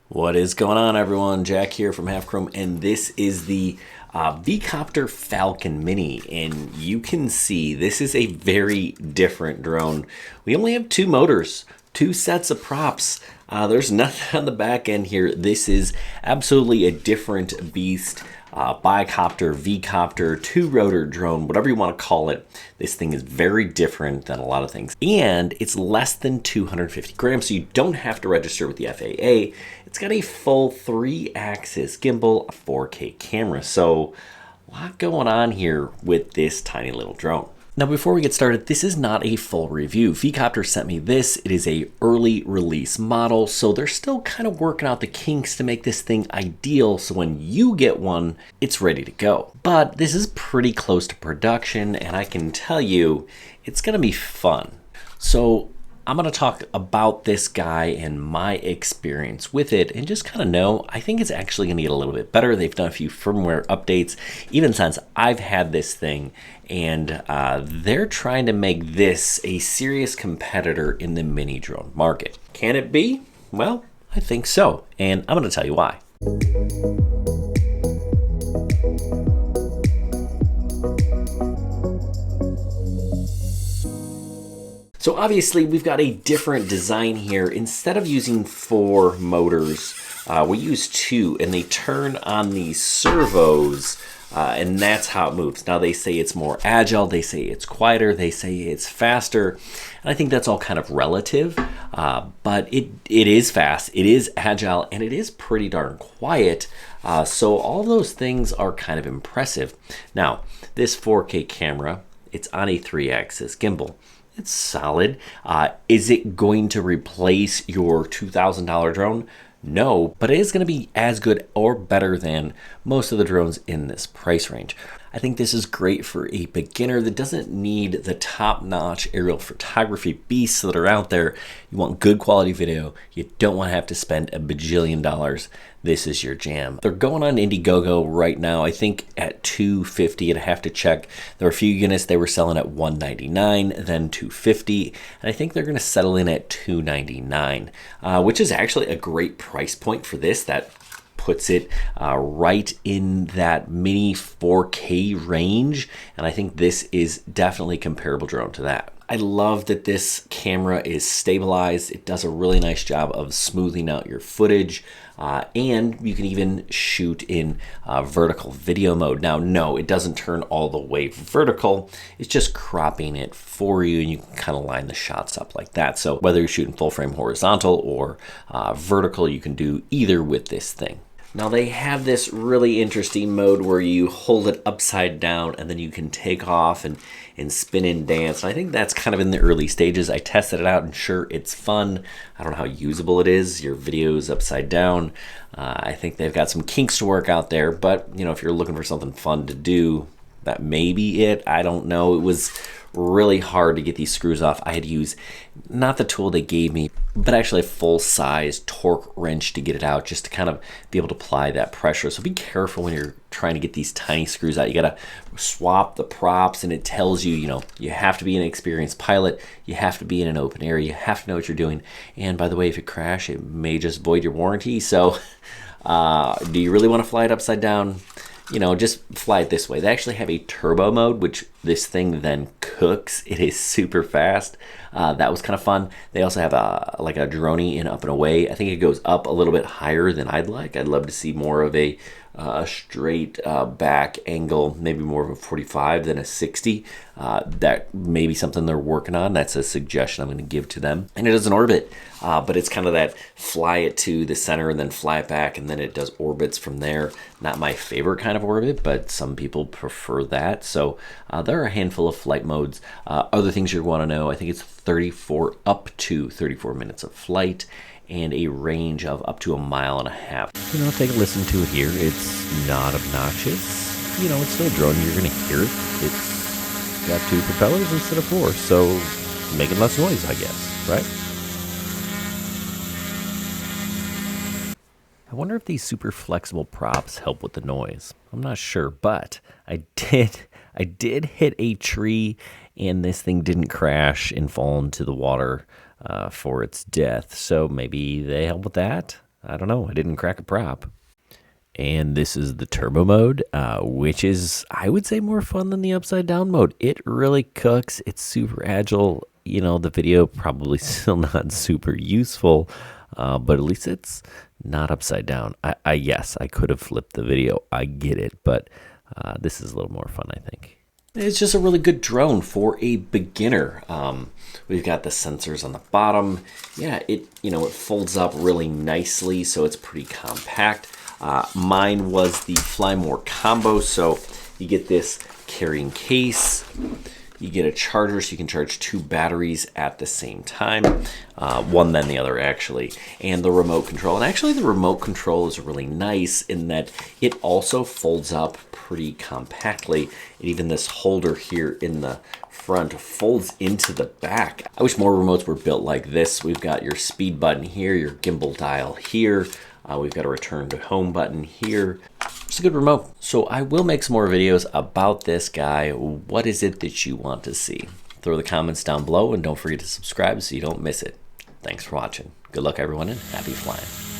What is going on, everyone? Jack here from Half Chrome, and this is the VCopter Falcon Mini. And you can see this is a very different drone. We only have two motors, two sets of props. There's nothing on the back end here. This is absolutely a different beast. Bicopter, V-copter, two-rotor drone, whatever you want to call it. This thing is very different than a lot of things. And it's less than 250 grams, so you don't have to register with the FAA. It's got a full 3-axis gimbal, a 4K camera. So a lot going on here with this tiny little drone. Now, before we get started, this is not a full review. VCopter sent me this. It is a early release model, so they're still kind of working out the kinks to make this thing ideal, so when you get one, it's ready to go. But this is pretty close to production, and I can tell you, it's gonna be fun. So I'm going to talk about this guy and my experience with it, and just kind of know, I think it's actually going to get a little bit better. They've done a few firmware updates, even since I've had this thing, and they're trying to make this a serious competitor in the mini drone market. Can it be? Well, I think so, and I'm going to tell you why. So obviously we've got a different design here. Instead of using 4 motors, we use 2, and they turn on these servos, and that's how it moves. Now they say it's more agile, they say it's quieter, they say it's faster, and I think that's all kind of relative, but it is fast, it is agile, and it is pretty darn quiet. So all those things are kind of impressive. Now, this 4K camera, it's on a 3-axis gimbal. It's solid. Is it going to replace your $2,000 drone? No, but it is going to be as good or better than most of the drones in this price range. I think this is great for a beginner that doesn't need the top-notch aerial photography beasts that are out there. You want good quality video. You don't want to have to spend a bajillion dollars. This is your jam. They're going on Indiegogo right now, I think at $250. I'd have to check. There were a few units they were selling at $199, then $250, and I think they're going to settle in at $299, which is actually a great price point for this. That puts it right in that mini 4K range, and I think this is definitely a comparable drone to that. I love that this camera is stabilized. It does a really nice job of smoothing out your footage, and you can even shoot in vertical video mode. Now, no, it doesn't turn all the way vertical. It's just cropping it for you, and you can kind of line the shots up like that. So whether you're shooting full frame horizontal or vertical, you can do either with this thing. Now they have this really interesting mode where you hold it upside down and then you can take off and spin and dance. And I think that's kind of in the early stages. I tested it out and sure, it's fun. I don't know how usable it is. Your video's upside down. I think they've got some kinks to work out there, but you know, if you're looking for something fun to do, that may be it. I don't know. It was really hard to get these screws off. I had to use not the tool they gave me, but actually a full-size torque wrench to get it out, just to kind of be able to apply that pressure. So be careful when you're trying to get these tiny screws out. You gotta swap the props, and it tells you, you know, you have to be an experienced pilot, you have to be in an open area, you have to know what you're doing. And by the way, if you crash, it may just void your warranty. So do you really want to fly it upside down? You know, just fly it this way. They actually have a turbo mode, which this thing then cooks. It is super fast. That was kind of fun. They also have like a droney in up and away. I think it goes up a little bit higher than I'd like. I'd love to see more of a straight back angle, maybe more of a 45 than a 60. That may be something they're working on. That's a suggestion I'm going to give to them. And it does an orbit, but it's kind of that fly it to the center and then fly it back, and then it does orbits from there. Not my favorite kind of orbit, but some people prefer that. So there are a handful of flight modes. Other things you want to know, I think it's up to 34 minutes of flight, and a range of up to 1.5 miles. You know, take a listen to it here. It's not obnoxious. You know, it's still a drone. You're going to hear it. It's got 2 propellers instead of 4, so making less noise, I guess, right? I wonder if these super flexible props help with the noise. I'm not sure, but I did hit a tree, and this thing didn't crash and fall into the water for its death. So maybe they help with that. I don't know. I didn't crack a prop. And this is the turbo mode, which is, I would say, more fun than the upside down mode. It really cooks. It's super agile. You know, the video probably still not super useful, but at least it's not upside down. Yes, I could have flipped the video. I get it, but this is a little more fun, I think. It's just a really good drone for a beginner. We've got the sensors on the bottom. Yeah, it folds up really nicely, so it's pretty compact. Mine was the Fly More combo, so you get this carrying case, you get a charger so you can charge 2 batteries at the same time, one then the other actually, and the remote control. And actually the remote control is really nice in that it also folds up pretty compactly, and even this holder here in the front folds into the back. I wish more remotes were built like this. We've got your speed button here, your gimbal dial here. We've got a return to home button here. It's a good remote. So I will make some more videos about this guy. What is it that you want to see? Throw the comments down below and don't forget to subscribe so you don't miss it. Thanks for watching. Good luck everyone and happy flying.